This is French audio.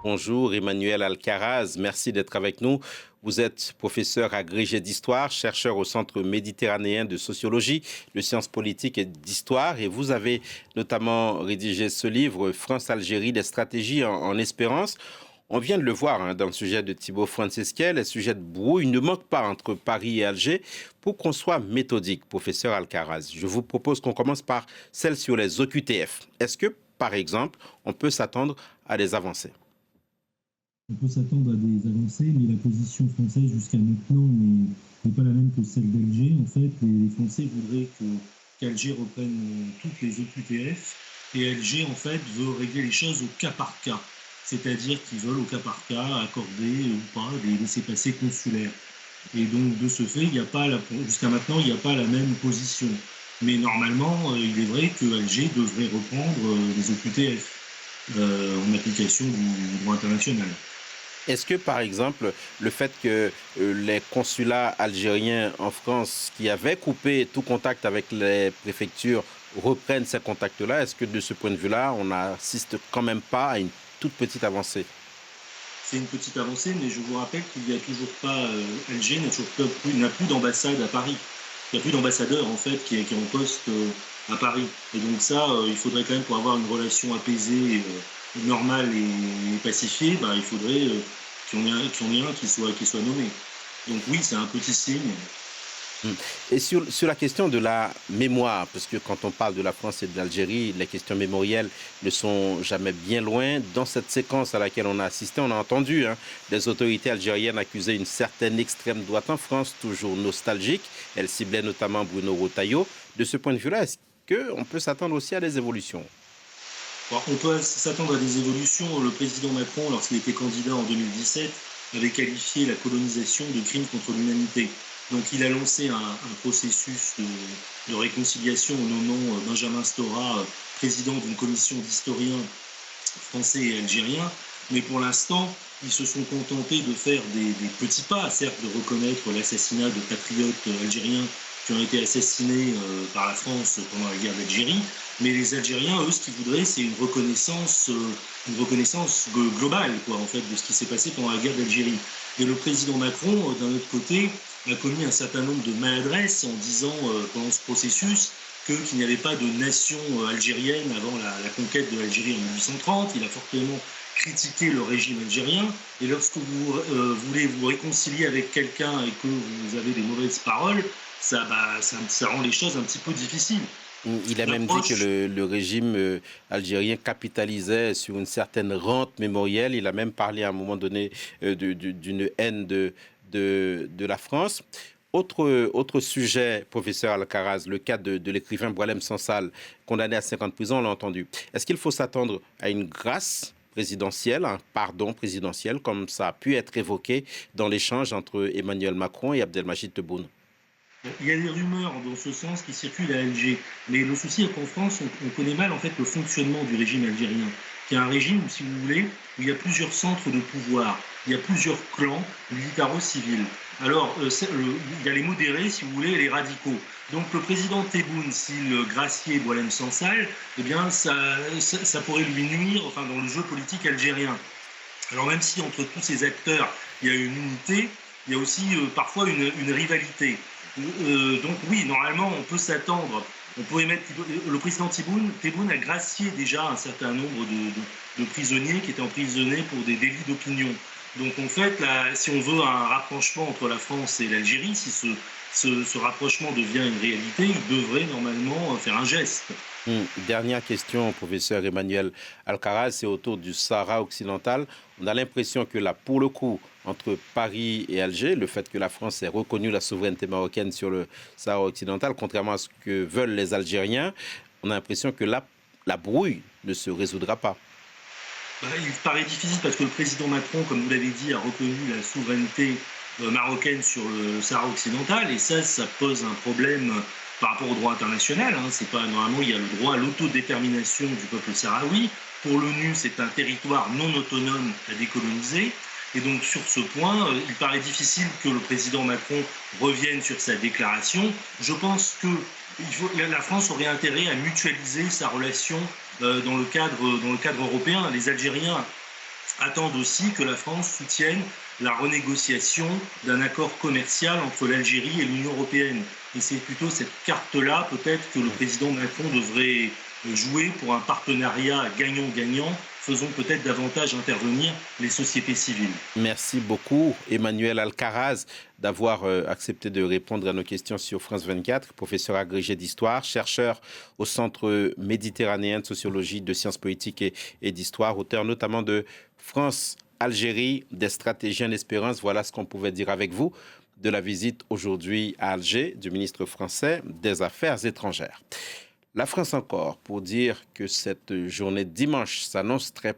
Bonjour Emmanuel Alcaraz, merci d'être avec nous. Vous êtes professeur agrégé d'histoire, chercheur au Centre méditerranéen de sociologie, de sciences politiques et d'histoire, et vous avez notamment rédigé ce livre France-Algérie, des stratégies en espérance. On vient de le voir dans le sujet de Thibaut Francisquet, les sujets de brouille ne manquent pas entre Paris et Alger. Pour qu'on soit méthodique, professeur Alcaraz, je vous propose qu'on commence par celle sur les OQTF. Est-ce que, par exemple, on peut s'attendre à des avancées? On peut s'attendre à des avancées, mais la position française jusqu'à maintenant n'est pas la même que celle d'Alger. En fait, les Français voudraient qu'Alger reprenne toutes les OQTF et Alger, en fait, veut régler les choses au cas par cas. C'est-à-dire qu'ils veulent au cas par cas accorder ou pas des laissez-passer consulaires. Et donc, de ce fait, jusqu'à maintenant, il n'y a pas la même position. Mais normalement, il est vrai que Alger devrait reprendre les OQTF en application du droit international. Est-ce que, par exemple, le fait que les consulats algériens en France qui avaient coupé tout contact avec les préfectures reprennent ces contacts-là, est-ce que de ce point de vue-là, on n'assiste quand même pas à une toute petite avancée? C'est une petite avancée, mais je vous rappelle qu'il n'y a toujours pas, Alger n'a plus d'ambassade à Paris. Il n'y a plus d'ambassadeur en fait qui est en poste à Paris. Et donc ça, il faudrait quand même pour avoir une relation apaisée, normale et pacifiée, il faudrait qu'il y en ait un qui soit nommé. Donc oui, c'est un petit signe. Mm. Et sur la question de la mémoire, parce que quand on parle de la France et de l'Algérie, les questions mémorielles ne sont jamais bien loin. Dans cette séquence à laquelle on a assisté, on a entendu des autorités algériennes accuser une certaine extrême droite en France, toujours nostalgique. Elle ciblait notamment Bruno Retailleau. De ce point de vue-là, est-ce qu'on peut s'attendre aussi à des évolutions? Bon, on peut s'attendre à des évolutions. Le président Macron, lorsqu'il était candidat en 2017, avait qualifié la colonisation de crime contre l'humanité. Donc il a lancé un processus de réconciliation en nommant Benjamin Stora président d'une commission d'historiens français et algériens. Mais pour l'instant, ils se sont contentés de faire des petits pas, certes de reconnaître l'assassinat de patriotes algériens qui ont été assassinés par la France pendant la guerre d'Algérie. Mais les Algériens, eux, ce qu'ils voudraient, c'est une reconnaissance globale, quoi, en fait, de ce qui s'est passé pendant la guerre d'Algérie. Et le président Macron, d'un autre côté, a commis un certain nombre de maladresses en disant pendant ce processus qu'il n'y avait pas de nation algérienne avant la conquête de l'Algérie en 1830. Il a fortement critiqué le régime algérien. Et lorsque vous voulez vous réconcilier avec quelqu'un et que vous avez des mauvaises paroles, ça rend les choses un petit peu difficiles. Il a même dit que le régime algérien capitalisait sur une certaine rente mémorielle. Il a même parlé à un moment donné d'une haine de la France. Autre sujet, professeur Alcaraz, le cas de l'écrivain Boualem Sansal, condamné à 50 ans de prison, on l'a entendu. Est-ce qu'il faut s'attendre à une grâce présidentielle, un pardon présidentiel, comme ça a pu être évoqué dans l'échange entre Emmanuel Macron et Abdelmajid Tebboune? Il y a des rumeurs dans ce sens qui circulent à Alger. Mais le souci est qu'en France, on connaît mal en fait le fonctionnement du régime algérien, qui est un régime, si vous voulez, où il y a plusieurs centres de pouvoir, il y a plusieurs clans militaro-civils. Alors, il y a les modérés, si vous voulez, et les radicaux. Donc le président Tebboune, s'il graciait Boualem Sansal, eh bien ça pourrait lui nuire enfin, dans le jeu politique algérien. Alors même si entre tous ces acteurs, il y a une unité, il y a aussi parfois une rivalité. Donc oui, normalement, on peut s'attendre. On peut émettre, le président Tebboune a gracié déjà un certain nombre de prisonniers qui étaient emprisonnés pour des délits d'opinion. Donc en fait, là, si on veut un rapprochement entre la France et l'Algérie, si ce rapprochement devient une réalité, il devrait normalement faire un geste. Dernière question, professeur Emmanuel Alcaraz, c'est autour du Sahara occidental. On a l'impression que là, pour le coup, entre Paris et Alger, le fait que la France ait reconnu la souveraineté marocaine sur le Sahara occidental, contrairement à ce que veulent les Algériens, on a l'impression que là, la brouille ne se résoudra pas. Il paraît difficile parce que le président Macron, comme vous l'avez dit, a reconnu la souveraineté marocaine sur le Sahara occidental et ça pose un problème par rapport au droit international. C'est pas, normalement, il y a le droit à l'autodétermination du peuple sahraoui. Pour l'ONU, c'est un territoire non autonome à décoloniser. Et donc sur ce point, il paraît difficile que le président Macron revienne sur sa déclaration. Je pense que la France aurait intérêt à mutualiser sa relation dans le cadre européen. Les Algériens attendent aussi que la France soutienne la renégociation d'un accord commercial entre l'Algérie et l'Union européenne. Et c'est plutôt cette carte-là, peut-être, que le président Macron devrait jouer pour un partenariat gagnant-gagnant, faisons peut-être davantage intervenir les sociétés civiles. Merci beaucoup, Emmanuel Alcaraz, d'avoir accepté de répondre à nos questions sur France 24, professeur agrégé d'histoire, chercheur au Centre méditerranéen de sociologie, de sciences politiques et d'histoire, auteur notamment de France, Algérie, des stratégies en espérance. Voilà ce qu'on pouvait dire avec vous de la visite aujourd'hui à Alger du ministre français des Affaires étrangères. La France encore, pour dire que cette journée dimanche s'annonce très